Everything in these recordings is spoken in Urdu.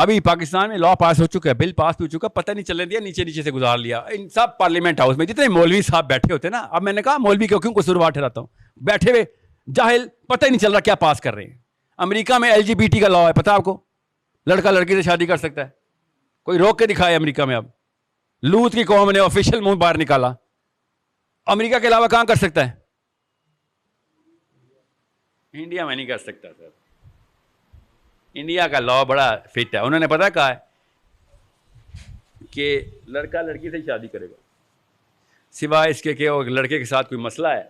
ابھی پاکستان میں لا پاس ہو چکا ہے, بل پاس بھی ہو چکا, پتہ نہیں چلنے دیا, نیچے نیچے سے گزار لیا. ان سب پارلیمنٹ ہاؤس میں جتنے مولوی صاحب بیٹھے ہوتے ہیں نا, اب میں نے کہا مولوی کو کیوں قصوروار ٹھہراتا ہوں, بیٹھے ہوئے جاہل, پتہ ہی نہیں چل رہا کیا پاس کر رہے ہیں. امریکہ میں LGBT کا لا ہے, پتہ آپ کو, لڑکا لڑکی سے شادی کر سکتا ہے. کوئی روک کے دکھائے امریکہ میں. اب لوط کی قوم نے آفیشیل منہ باہر نکالا. امریکہ کے علاوہ کہاں کر سکتا ہے؟ انڈیا میں نہیں کر سکتا سر. انڈیا کا لا بڑا فٹ ہے. انہوں نے پتا کہا ہے کہ لڑکا لڑکی سے شادی کرے گا, سوائے اس کے کہ وہ لڑکے کے ساتھ کوئی مسئلہ ہے,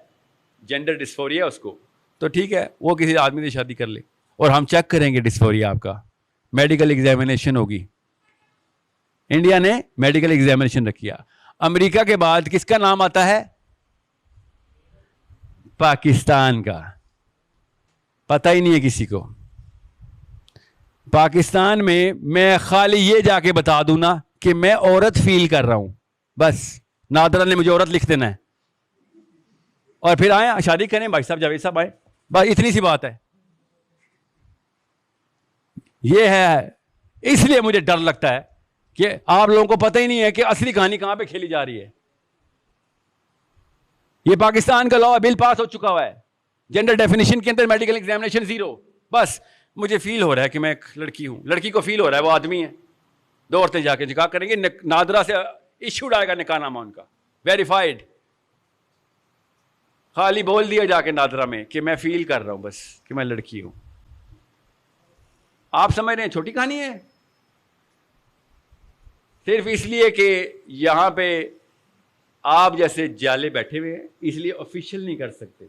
جینڈر ڈسفوریا اس کو, تو ٹھیک ہے وہ کسی آدمی سے شادی کر لے, اور ہم چیک کریں گے ڈسفوریا آپ کا, میڈیکل ایگزامینیشن ہوگی. انڈیا نے میڈیکل ایگزامینیشن رکھیا. امریکہ کے بعد کس کا نام آتا ہے؟ پاکستان کا. پتہ ہی نہیں ہے کسی کو. پاکستان میں خالی یہ جا کے بتا دوں نا کہ میں عورت فیل کر رہا ہوں, بس نادرا نے مجھے عورت لکھ دینا ہے, اور پھر آئیں شادی کریں بھائی صاحب, جاوید صاحب آئیں, بس اتنی سی بات ہے. یہ ہے. اس لیے مجھے ڈر لگتا ہے کہ آپ لوگوں کو پتہ ہی نہیں ہے کہ اصلی کہانی کہاں پہ کھیلی جا رہی ہے. یہ پاکستان کا لا بل پاس ہو چکا ہوا ہے, جینڈر ڈیفینیشن کے اندر میڈیکل ایگزامینیشن 0. بس مجھے فیل ہو رہا ہے کہ میں ایک لڑکی ہوں, لڑکی کو فیل ہو رہا ہے وہ آدمی ہے, 2 عورتیں جا کے نکاح کریں گے, نادرا سے ایشوڈ آئے گا نکاح نامہ ان کا, ویریفائڈ. خالی بول دیا جا کے نادرا میں کہ میں فیل کر رہا ہوں بس کہ میں لڑکی ہوں. آپ سمجھ رہے ہیں چھوٹی کہانی ہے؟ صرف اس لیے کہ یہاں پہ آپ جیسے جالے بیٹھے ہوئے ہیں, اس لیے آفیشیل نہیں کر سکتے.